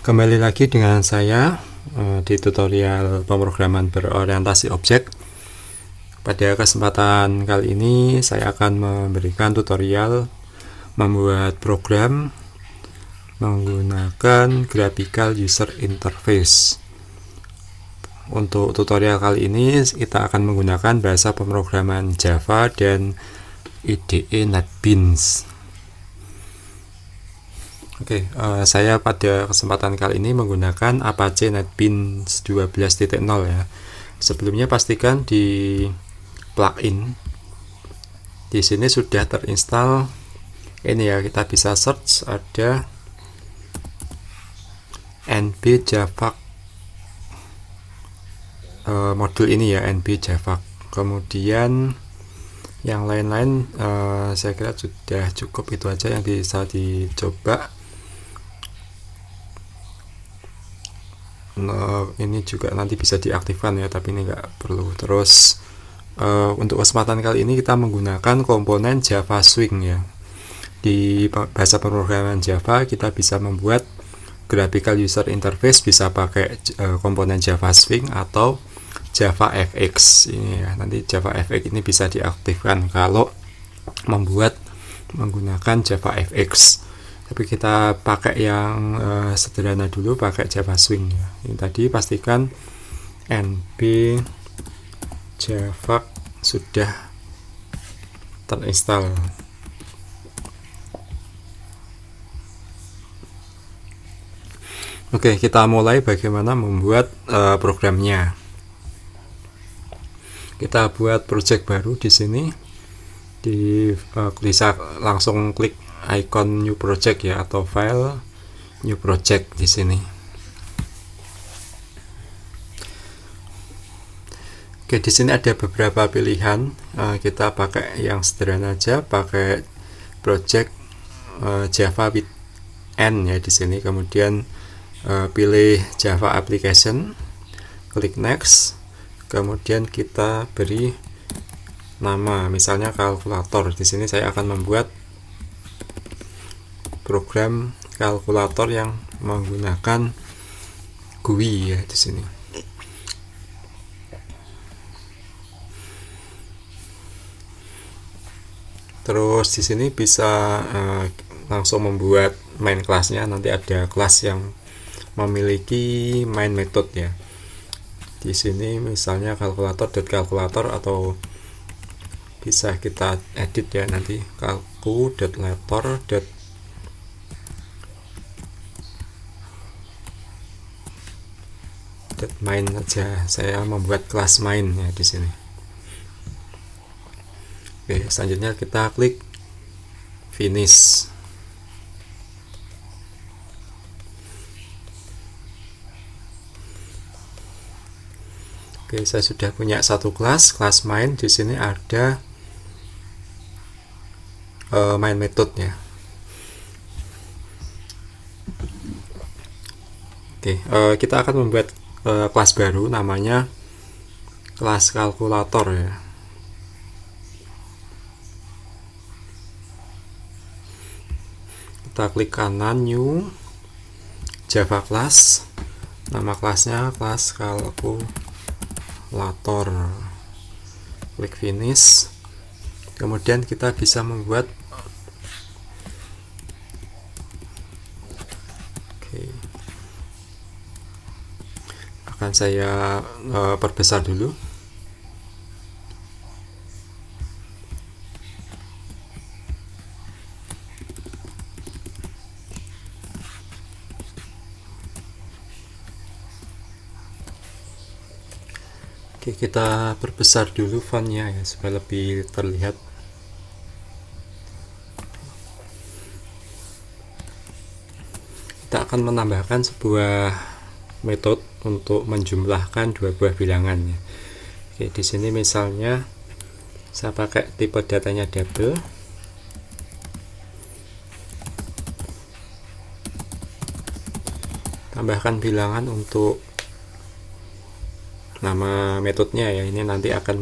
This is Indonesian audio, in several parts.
Kembali lagi dengan saya di tutorial pemrograman berorientasi objek. Pada kesempatan kali ini saya akan memberikan tutorial membuat program menggunakan graphical user interface. Untuk tutorial kali ini kita akan menggunakan bahasa pemrograman Java dan IDE NetBeans. Saya pada kesempatan kali ini menggunakan Apache NetBeans 12.0 ya. Sebelumnya pastikan di plugin di sini sudah terinstall ini ya, kita bisa search ada NB Java modul ini ya, NB Java. Kemudian yang lain-lain saya kira sudah cukup, itu aja yang bisa dicoba. Ini juga nanti bisa diaktifkan ya, tapi ini nggak perlu. Terus untuk kesempatan kali ini kita menggunakan komponen Java Swing ya. Di bahasa pemrograman Java kita bisa membuat graphical user interface, bisa pakai komponen Java Swing atau Java FX ini ya. Nanti Java FX ini bisa diaktifkan kalau membuat menggunakan Java FX. Tapi kita pakai yang sederhana dulu, pakai Java Swing ya. Ini tadi pastikan NB Java sudah terinstall. Oke, kita mulai bagaimana membuat programnya. Kita buat project baru di sini. Bisa langsung klik icon new project ya, atau file new project di sini. Oke, di sini ada beberapa pilihan. Kita pakai yang sederhana aja, pakai project Java with N ya di sini. Kemudian pilih Java application, klik next. Kemudian kita beri nama, misalnya kalkulator. Di sini saya akan membuat program kalkulator yang menggunakan GUI ya di sini. Terus di sini bisa langsung membuat main kelasnya. Nanti ada kelas yang memiliki main method ya. Di sini misalnya kalkulator.calculator, atau bisa kita edit ya, nanti kalku.lator. Main aja, saya membuat kelas main ya di sini. Oke, selanjutnya kita klik finish. Oke, saya sudah punya satu kelas main. Di sini ada main metodenya. Oke, kita akan membuat kelas baru, namanya kelas kalkulator ya. Kita klik kanan new Java class, nama kelasnya kelas kalkulator, klik finish. Kemudian kita bisa membuat akan saya perbesar dulu. Oke, kita perbesar dulu fontnya ya, supaya lebih terlihat. Kita akan menambahkan sebuah metode untuk menjumlahkan dua buah bilangan ya. Oke, di sini misalnya saya pakai tipe datanya double. Tambahkan bilangan untuk nama metodenya ya. Ini nanti akan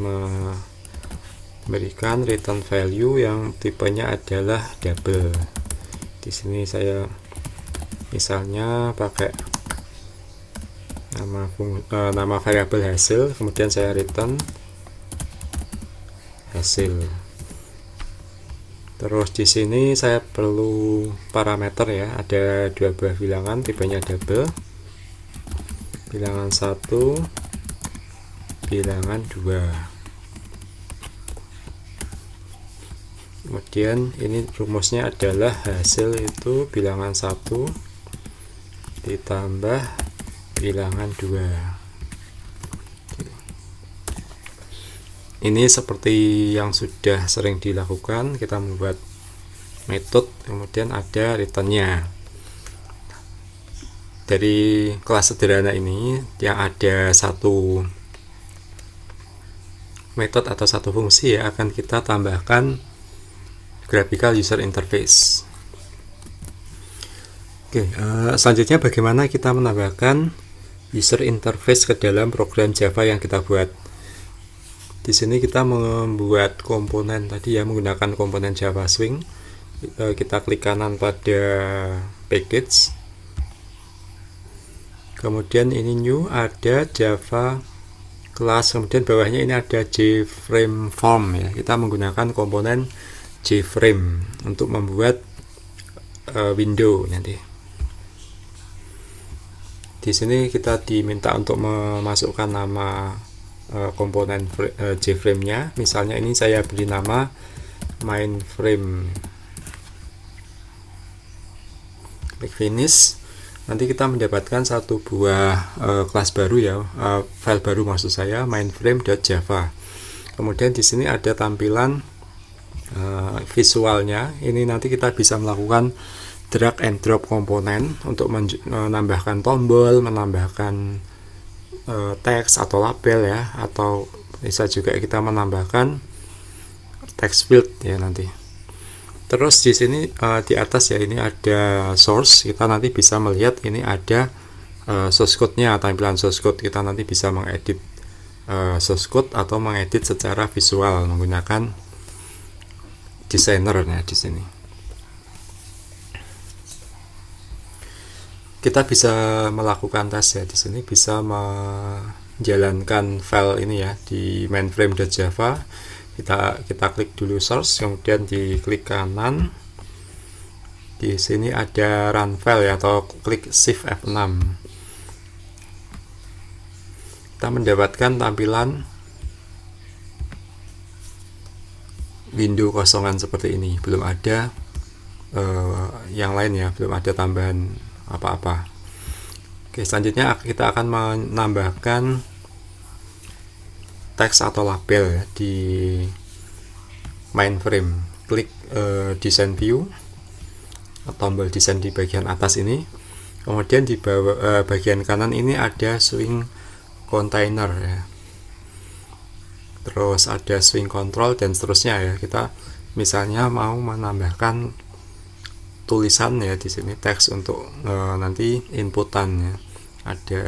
memberikan return value yang tipenya adalah double. Di sini saya misalnya pakai nama variabel hasil, kemudian saya return hasil. Terus di sini saya perlu parameter ya, ada dua buah bilangan, tipenya double, bilangan 1, bilangan 2. Kemudian ini rumusnya adalah hasil itu bilangan 1 ditambah bilangan 2. Ini seperti yang sudah sering dilakukan, kita membuat metode, kemudian ada returnnya. Dari kelas sederhana ini yang ada satu metode atau satu fungsi ya, akan kita tambahkan graphical user interface. Oke, selanjutnya bagaimana kita menambahkan user interface ke dalam program Java yang kita buat. Di sini kita membuat komponen tadi ya, menggunakan komponen Java Swing. Kita klik kanan pada package, kemudian ini new, ada Java class, kemudian bawahnya ini ada JFrame form ya. Kita menggunakan komponen JFrame untuk membuat window nanti. Di sini kita diminta untuk memasukkan nama komponen JFrame-nya. Misalnya ini saya beri nama mainFrame. Klik finish. Nanti kita mendapatkan satu buah kelas baru ya, file baru maksud saya, mainframe.java. Kemudian di sini ada tampilan visualnya. Ini nanti kita bisa melakukan drag and drop komponen untuk menambahkan tombol, menambahkan teks atau label ya, atau bisa juga kita menambahkan text field ya nanti. Terus di sini di atas ya, ini ada source, kita nanti bisa melihat ini ada source code-nya, tampilan source code. Kita nanti bisa mengedit source code atau mengedit secara visual menggunakan designer ya di sini. Kita bisa melakukan tes ya di sini, bisa menjalankan file ini ya di mainframe.java. Kita klik dulu source, kemudian diklik kanan. Di sini ada run file ya, atau klik shift F6. Kita mendapatkan tampilan window kosongan seperti ini, belum ada yang lain ya, belum ada tambahan apa-apa. Oke, selanjutnya kita akan menambahkan teks atau label ya, di mainframe. Klik design view, tombol desain di bagian atas ini, kemudian di bawah bagian kanan ini ada swing container ya, terus ada swing control dan seterusnya ya. Kita misalnya mau menambahkan tulisan ya di sini, teks untuk nanti inputan ya, ada.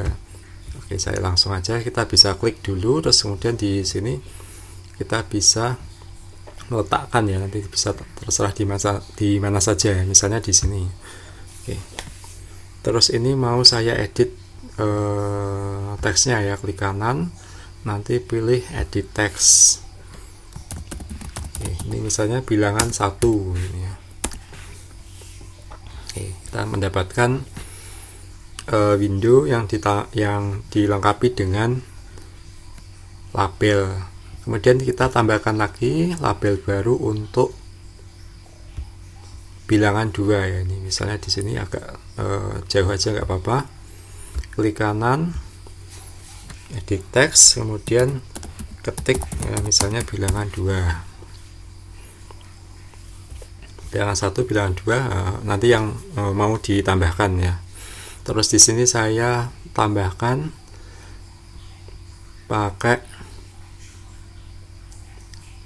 Oke, saya langsung aja, kita bisa klik dulu, terus kemudian di sini kita bisa meletakkan ya, nanti bisa terserah di mana saja ya, misalnya di sini. Oke, terus ini mau saya edit teksnya ya, klik kanan, nanti pilih edit text. Oke, ini misalnya bilangan 1 ini ya. Oke, kita mendapatkan window yang dilengkapi dengan label. Kemudian kita tambahkan lagi label baru untuk bilangan 2 ya. Ini misalnya di sini agak jauh aja nggak apa-apa. Klik kanan, edit text, kemudian ketik ya, misalnya bilangan 2. Bilangan 1, bilangan 2 nanti yang mau ditambahkan ya. Terus di sini saya tambahkan pakai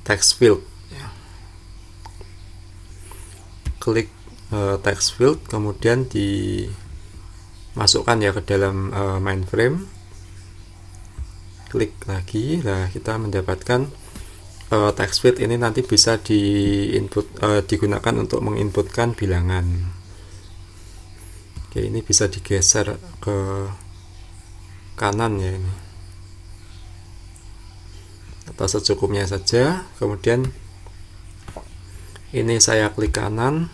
text field ya. Klik text field, kemudian dimasukkan ya ke dalam mainframe. Klik lagi, nah kita mendapatkan text field ini nanti bisa digunakan untuk menginputkan bilangan. Oke, ini bisa digeser ke kanan ya ini, atau secukupnya saja. Kemudian ini saya klik kanan,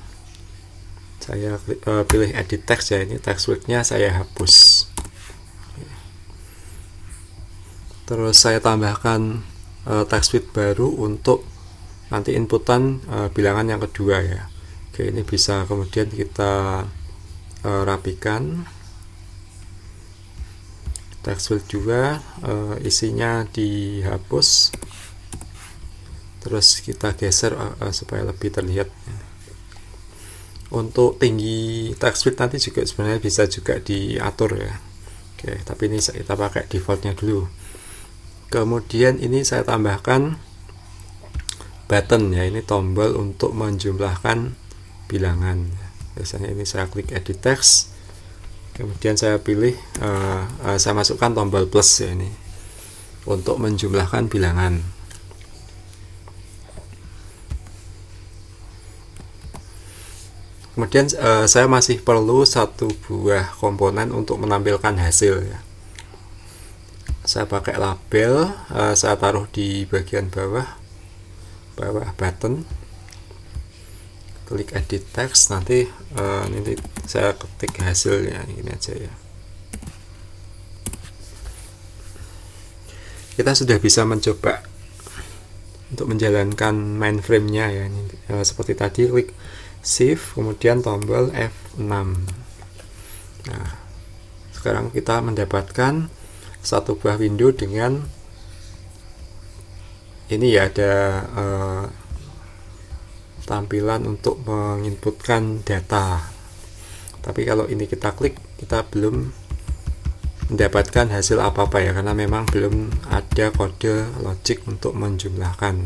saya pilih edit text ya, ini text width-nya saya hapus. Terus saya tambahkan text width baru untuk nanti inputan bilangan yang kedua ya. Oke, ini bisa kemudian kita rapikan. Text width juga isinya dihapus, terus kita geser supaya lebih terlihat. Untuk tinggi text width nanti juga sebenarnya bisa juga diatur ya. Oke, tapi ini kita pakai defaultnya dulu. Kemudian ini saya tambahkan button ya, ini tombol untuk menjumlahkan bilangan. Biasanya ini saya klik edit text, kemudian saya pilih saya masukkan tombol plus ya, ini untuk menjumlahkan bilangan. Kemudian saya masih perlu satu buah komponen untuk menampilkan hasil ya. Saya pakai label, saya taruh di bagian bawah button, klik edit text, nanti saya ketik hasilnya ini aja ya. Kita sudah bisa mencoba untuk menjalankan mainframe-nya ya. Ini seperti tadi, klik shift kemudian tombol F6. Nah, sekarang kita mendapatkan satu buah window dengan ini ya, ada tampilan untuk menginputkan data. Tapi kalau ini kita klik, kita belum mendapatkan hasil apa-apa ya, karena memang belum ada kode logic untuk menjumlahkan.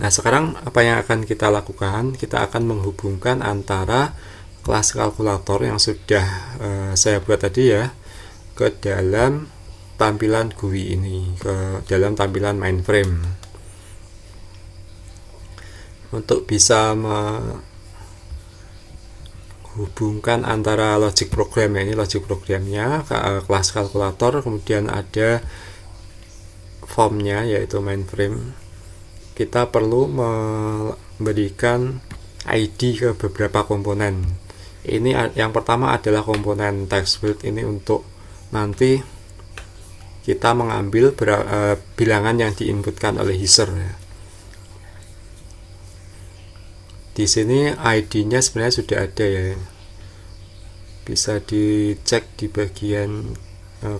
Nah, sekarang apa yang akan kita lakukan? Kita akan menghubungkan antara kelas kalkulator yang sudah saya buat tadi ya ke dalam tampilan GUI ini, ke dalam tampilan mainframe. Untuk bisa hubungkan antara logic program ya, ini logic programnya kelas kalkulator, kemudian ada formnya yaitu mainframe. Kita perlu memberikan ID ke beberapa komponen. Ini yang pertama adalah komponen text width, ini untuk nanti kita mengambil bilangan yang diinputkan oleh user ya. Di sini ID-nya sebenarnya sudah ada ya, bisa dicek di bagian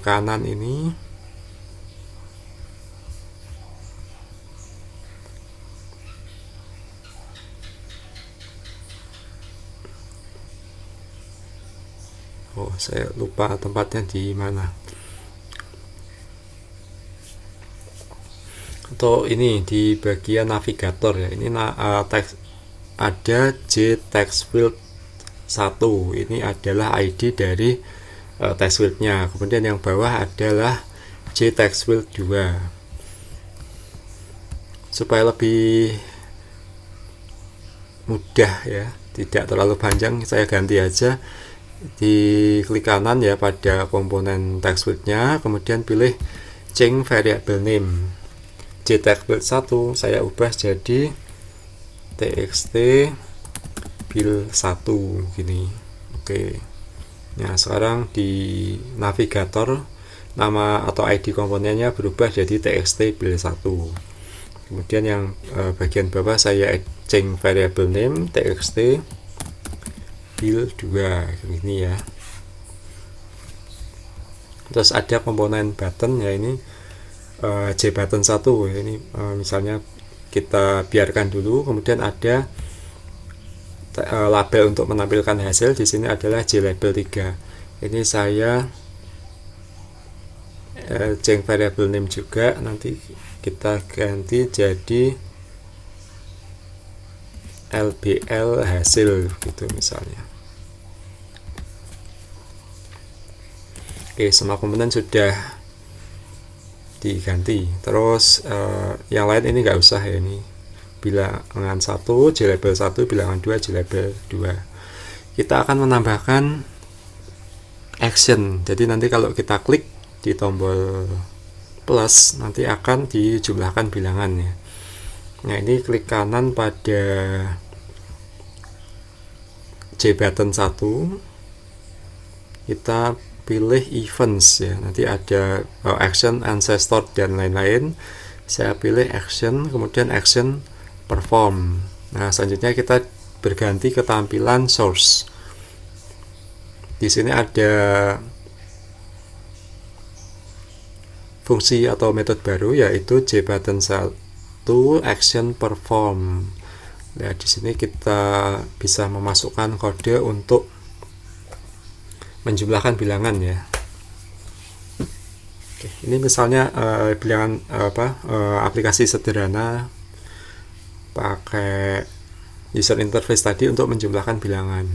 kanan ini. Oh, saya lupa tempatnya di mana. Atau ini di bagian navigator ya, ini teks ada J text field 1, ini adalah ID dari text field-nya. Kemudian yang bawah adalah J text field 2. Supaya lebih mudah ya, tidak terlalu panjang, saya ganti aja di klik kanan ya pada komponen text field-nya, kemudian pilih change variable name. J text field 1 saya ubah jadi txt build 1 gini. Oke. Nah, sekarang di navigator nama atau ID komponennya berubah jadi txt build 1. Kemudian yang bagian bawah saya change variable name txt build 2 gini ya. Terus ada komponen button ya, ini J button 1 ya, ini misalnya kita biarkan dulu. Kemudian ada label untuk menampilkan hasil, di sini adalah J label 3. Ini saya change variable name juga, nanti kita ganti jadi LBL hasil gitu misalnya. Oke, semua komponen sudah diganti. Terus yang lain ini nggak usah ya, ini bilangan 1 J label 1, bilangan 2 J label 2. Kita akan menambahkan action. Jadi nanti kalau kita klik di tombol plus nanti akan dijumlahkan bilangannya. Nah, ini klik kanan pada J button 1, kita pilih events ya, nanti ada action, ancestor dan lain-lain. Saya pilih action, kemudian action perform. Nah, selanjutnya kita berganti ke tampilan source. Di sini ada fungsi atau metode baru yaitu J button 1 action perform. Nah, di sini kita bisa memasukkan kode untuk menjumlahkan bilangan ya. Oke, ini misalnya bilangan aplikasi sederhana pakai user interface tadi untuk menjumlahkan bilangan.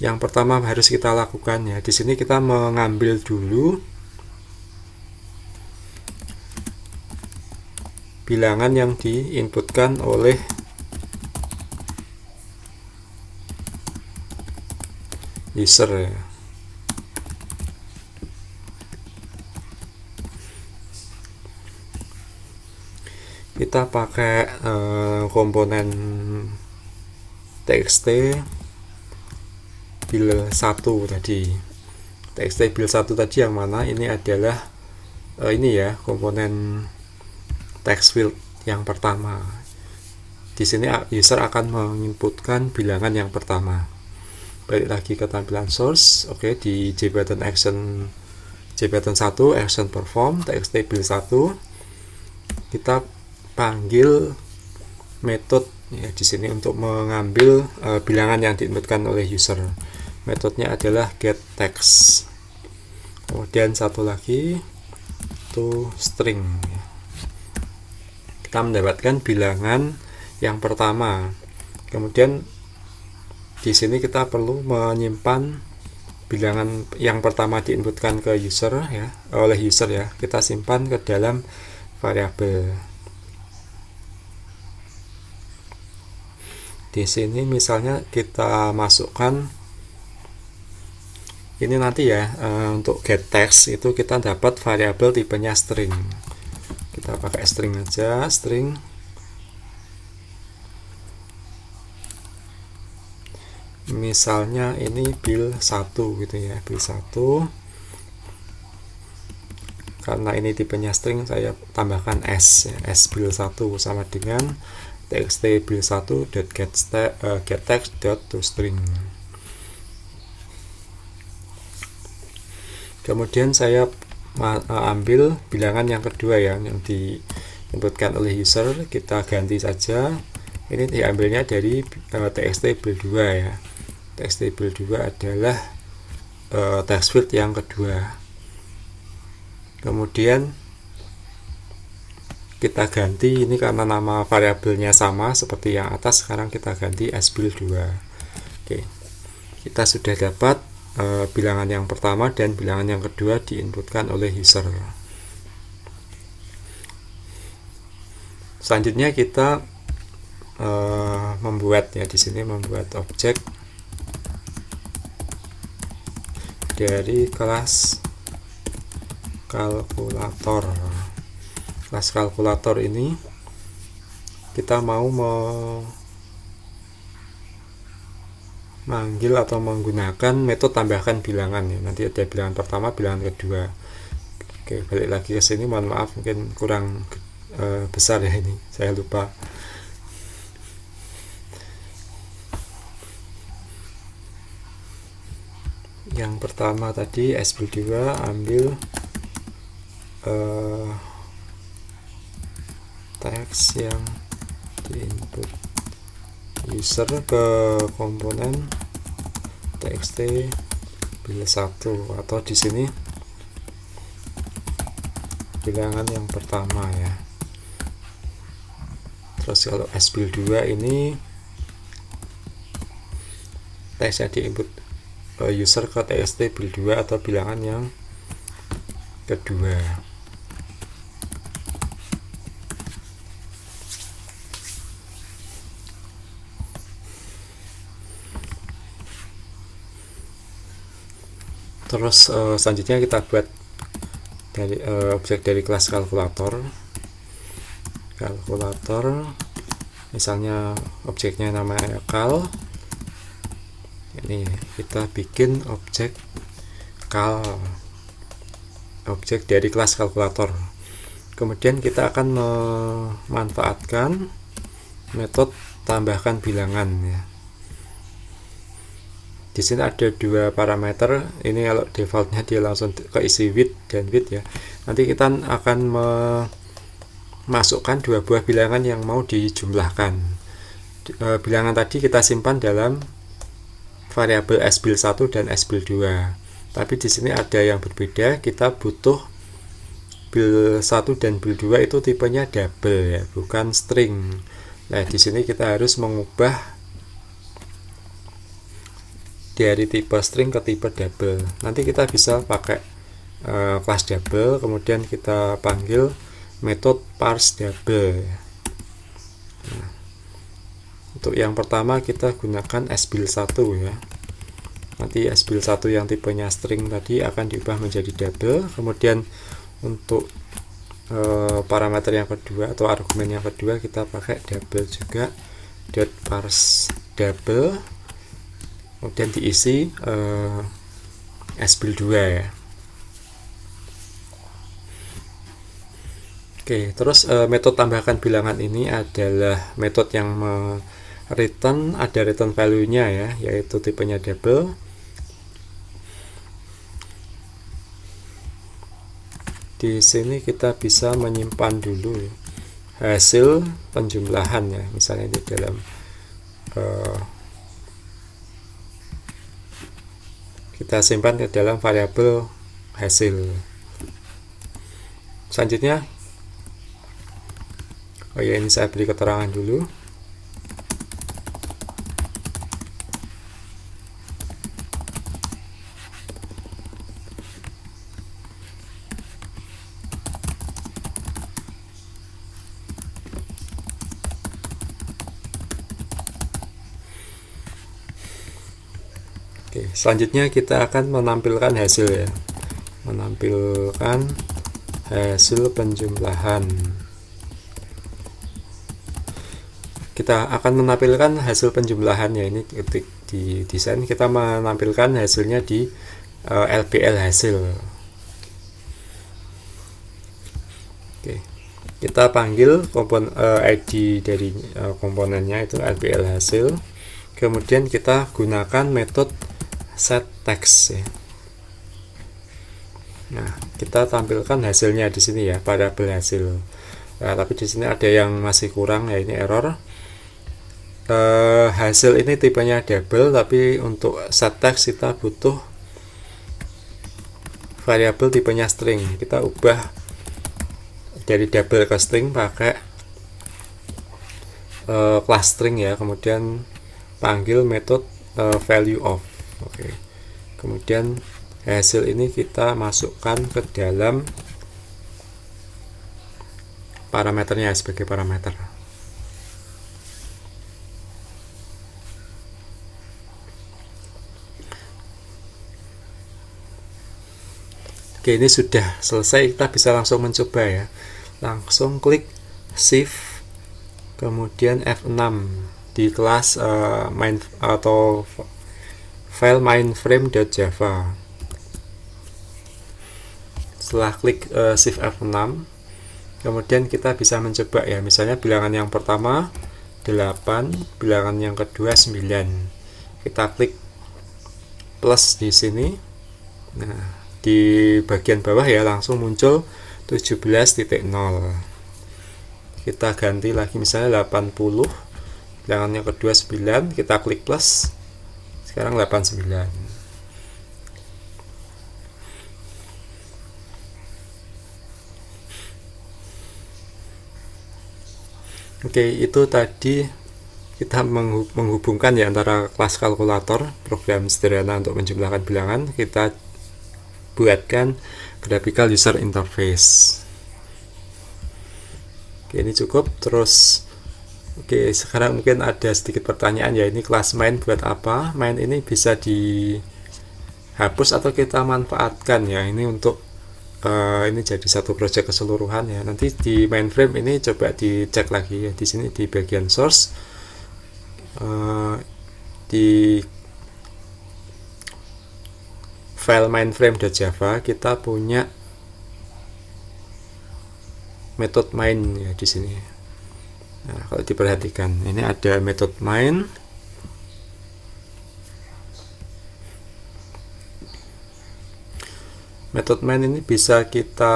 Yang pertama harus kita lakukan ya, di sini kita mengambil dulu bilangan yang diinputkan oleh user ya. Kita pakai komponen txt build 1 tadi. Txt build 1 tadi yang mana? Ini adalah ini ya, komponen text field yang pertama. Di sini user akan menginputkan bilangan yang pertama. Balik lagi ke tampilan source. Oke, di J button 1 action perform txt build 1 kita panggil metode ya di sini untuk mengambil bilangan yang diinputkan oleh user. Metodenya adalah get text. Kemudian satu lagi to string. Kita mendapatkan bilangan yang pertama. Kemudian di sini kita perlu menyimpan bilangan yang pertama diinputkan ke user ya, oleh user ya. Kita simpan ke dalam variabel. Di sini misalnya kita masukkan ini nanti ya, untuk get text itu kita dapat variabel tipenya string. Kita pakai string aja, string. Misalnya ini build 1 gitu ya, build 1. Karena ini tipenya string, saya tambahkan s ya, s build 1 sama dengan txt build 1.get text.toString. Kemudian saya ambil bilangan yang kedua ya, yang diinputkan oleh user, kita ganti saja. Ini diambilnya dari txt build 2 ya. Txt build 2 adalah text field yang kedua. Kemudian kita ganti ini karena nama variabelnya sama seperti yang atas, sekarang kita ganti sbuild 2. Oke. Kita sudah dapat bilangan yang pertama dan bilangan yang kedua diinputkan oleh user. Selanjutnya kita membuat ya, di sini membuat objek dari kelas kalkulator. Kelas kalkulator ini kita mau memanggil atau menggunakan metode tambahkan bilangan ya. Nanti ada bilangan pertama, bilangan kedua. Oke, balik lagi ke sini, mohon maaf mungkin kurang besar ya ini, saya lupa. Yang pertama tadi sbuild 2 ambil teks yang diinput user ke komponen txt build 1, atau di sini bilangan yang pertama ya. Terus kalau sbuild 2 ini teks yang diinput user ke txt build 2 atau bilangan yang kedua. Terus selanjutnya kita buat dari objek dari kelas kalkulator. Misalnya objeknya namanya kal. Ini kita bikin objek kal, objek dari kelas kalkulator. Kemudian kita akan memanfaatkan metode tambahkan bilangan ya. Di sini ada dua parameter. Ini kalau defaultnya dia langsung keisi width dan width ya. Nanti kita akan memasukkan dua buah bilangan yang mau dijumlahkan. Bilangan tadi kita simpan dalam variabel sbil1 dan sbil2. Tapi di sini ada yang berbeda. Kita butuh bil1 dan bil2 itu tipenya double ya, bukan string. Nah, di sini kita harus mengubah dari tipe string ke tipe double. Nanti kita bisa pakai kelas double, kemudian kita panggil metode parse double. Nah, untuk yang pertama kita gunakan sbil1 ya. Nanti sbil1 yang tipenya string tadi akan diubah menjadi double. Kemudian untuk parameter yang kedua atau argumen yang kedua kita pakai double juga, dot parse double, kemudian diisi sbil2 ya. Oke, terus metode tambahkan bilangan ini adalah metode yang return, ada return value-nya ya, yaitu tipenya double. Di sini kita bisa menyimpan dulu ya, hasil penjumlahan ya, misalnya di dalam kita simpan ke dalam variabel hasil. Selanjutnya, oh ya, ini saya beri keterangan dulu. Oke, selanjutnya kita akan menampilkan hasil ya, menampilkan hasil penjumlahan. Kita akan menampilkan hasil penjumlahan ya, ini ketik di desain kita menampilkan hasilnya di LBL hasil. Oke, kita panggil ID dari komponennya itu LBL hasil. Kemudian kita gunakan metode setText ya. Nah, kita tampilkan hasilnya di sini ya, variabel hasil. Nah, tapi di sini ada yang masih kurang ya, ini error. Hasil ini tipenya double, tapi untuk setText kita butuh variabel tipenya string. Kita ubah dari double ke string pakai class string ya, kemudian panggil metode value of. Oke. Kemudian hasil ini kita masukkan ke dalam parameternya sebagai parameter. Oke, ini sudah selesai, kita bisa langsung mencoba ya. Langsung klik shift kemudian F6 di kelas main atau file mainframe.java. Setelah klik shift F6, kemudian kita bisa mencoba ya, misalnya bilangan yang pertama 8, bilangan yang kedua 9. Kita klik plus di sini. Nah, di bagian bawah ya langsung muncul 17.0. Kita ganti lagi misalnya 80, bilangan yang kedua 9, kita klik plus, sekarang 89. Oke, itu tadi kita menghubungkan ya antara kelas kalkulator, program sederhana untuk menjumlahkan bilangan, kita buatkan graphical user interface. Oke, ini cukup. Terus oke, sekarang mungkin ada sedikit pertanyaan ya, ini kelas main buat apa? Main ini bisa hapus atau kita manfaatkan ya. Ini untuk ini jadi satu project keseluruhan ya. Nanti di mainframe ini coba dicek lagi ya. Di sini di bagian source di file mainframe.java kita punya metode main ya di sini. Nah, kalau diperhatikan ini ada metode main. Metode main ini bisa kita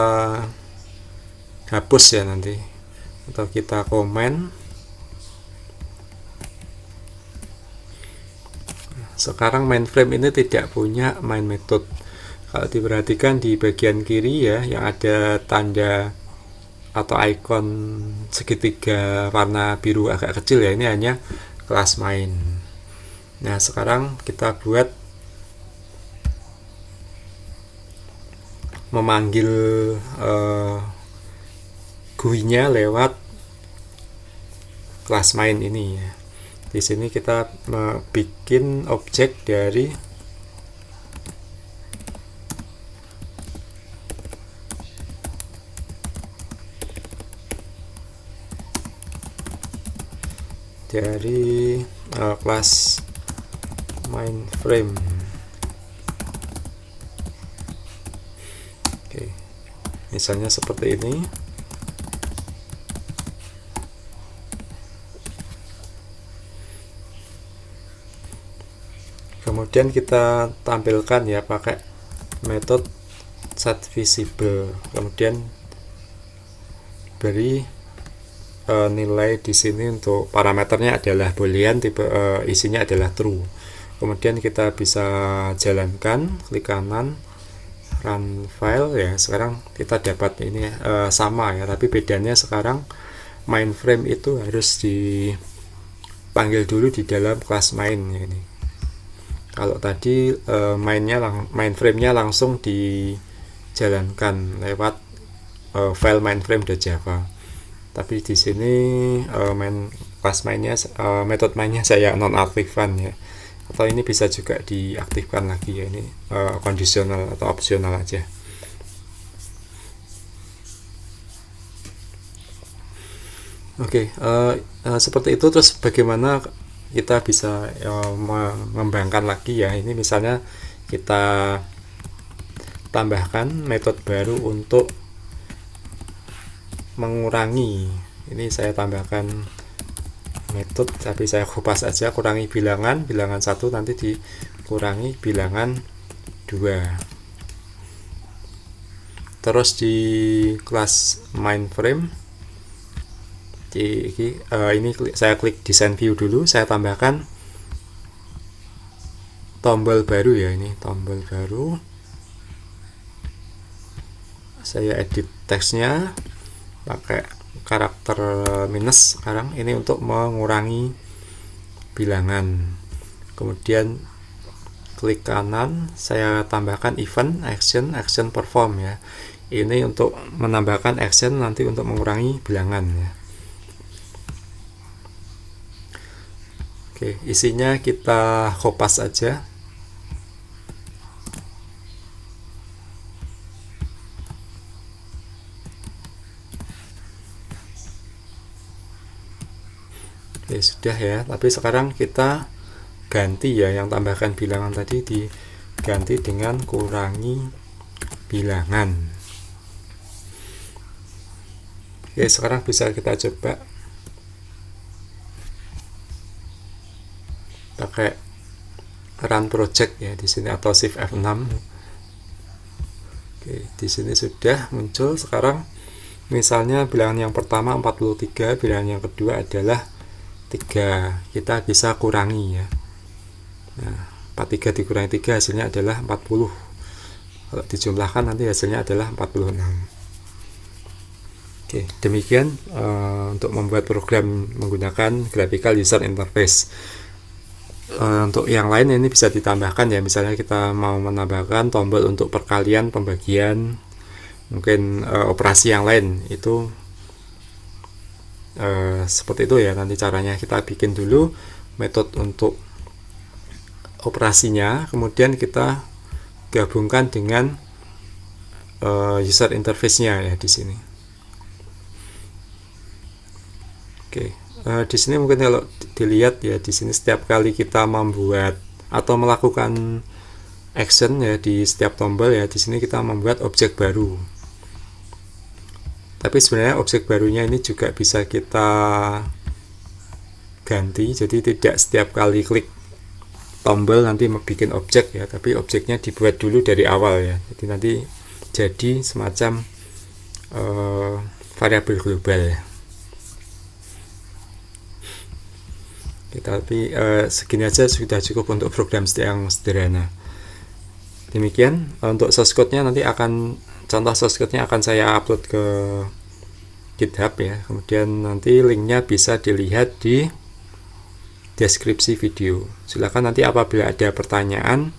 hapus ya nanti, atau kita komen. Sekarang mainframe ini tidak punya main method. Kalau diperhatikan di bagian kiri ya, yang ada tanda atau icon segitiga warna biru agak kecil ya, ini hanya kelas main. Nah, sekarang kita buat memanggil GUI-nya lewat kelas main ini ya. Di sini kita bikin objek dari kelas mainframe. Oke, misalnya seperti ini. Kemudian kita tampilkan ya pakai metode setVisible. Kemudian beri nilai di sini untuk parameternya adalah boolean, tipe isinya adalah true. Kemudian kita bisa jalankan, klik kanan, run file ya. Sekarang kita dapat ini sama ya, tapi bedanya sekarang mainframe itu harus dipanggil dulu di dalam kelas main ya ini. Kalau tadi mainframe-nya langsung dijalankan lewat file mainframe.java. Tapi di sini kelas mainnya, metode mainnya saya nonaktifkan ya. Atau ini bisa juga diaktifkan lagi ya, ini kondisional atau opsional aja. Oke, seperti itu. Terus bagaimana kita bisa mengembangkan lagi ya. Ini misalnya kita tambahkan metode baru untuk mengurangi. Ini saya tambahkan metode, tapi saya kupas aja, kurangi bilangan 1 nanti dikurangi bilangan 2. Terus di kelas mainframe ini saya klik design view dulu, saya tambahkan tombol baru ya, ini tombol baru. Saya edit teksnya pakai karakter minus sekarang, ini untuk mengurangi bilangan. Kemudian klik kanan, saya tambahkan event action perform ya. Ini untuk menambahkan action nanti untuk mengurangi bilangan ya. Oke, isinya kita kopas aja. Oke, sudah ya. Tapi sekarang kita ganti ya, yang tambahkan bilangan tadi diganti dengan kurangi bilangan. Oke, sekarang bisa kita coba pakai run project ya di sini, atau shift F6. Oke, di sini sudah muncul. Sekarang misalnya bilangan yang pertama 43, bilangan yang kedua adalah 3. Kita bisa kurangi ya. Nah, 43 dikurangi 3 hasilnya adalah 40. Kalau dijumlahkan nanti hasilnya adalah 46. Oke, demikian untuk membuat program menggunakan graphical user interface. Untuk yang lain ini bisa ditambahkan ya, misalnya kita mau menambahkan tombol untuk perkalian, pembagian, mungkin operasi yang lain itu seperti itu ya. Nanti caranya kita bikin dulu metode untuk operasinya, kemudian kita gabungkan dengan user interface-nya ya di sini. Oke, di sini mungkin kalau dilihat ya, di sini setiap kali kita membuat atau melakukan action ya di setiap tombol ya, di sini kita membuat objek baru. Tapi sebenarnya objek barunya ini juga bisa kita ganti, jadi tidak setiap kali klik tombol nanti bikin objek ya, tapi objeknya dibuat dulu dari awal ya. Jadi nanti jadi semacam variabel global ya. Tapi segini aja sudah cukup untuk program yang sederhana. Demikian untuk source code-nya, nanti contoh source code-nya akan saya upload ke GitHub ya. Kemudian nanti linknya bisa dilihat di deskripsi video. Silakan nanti apabila ada pertanyaan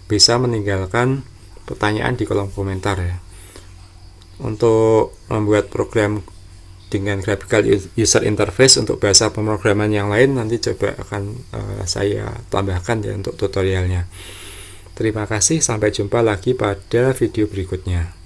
bisa meninggalkan pertanyaan di kolom komentar ya. Untuk membuat program dengan graphical user interface untuk bahasa pemrograman yang lain nanti coba akan saya tambahkan ya untuk tutorialnya. Terima kasih, sampai jumpa lagi pada video berikutnya.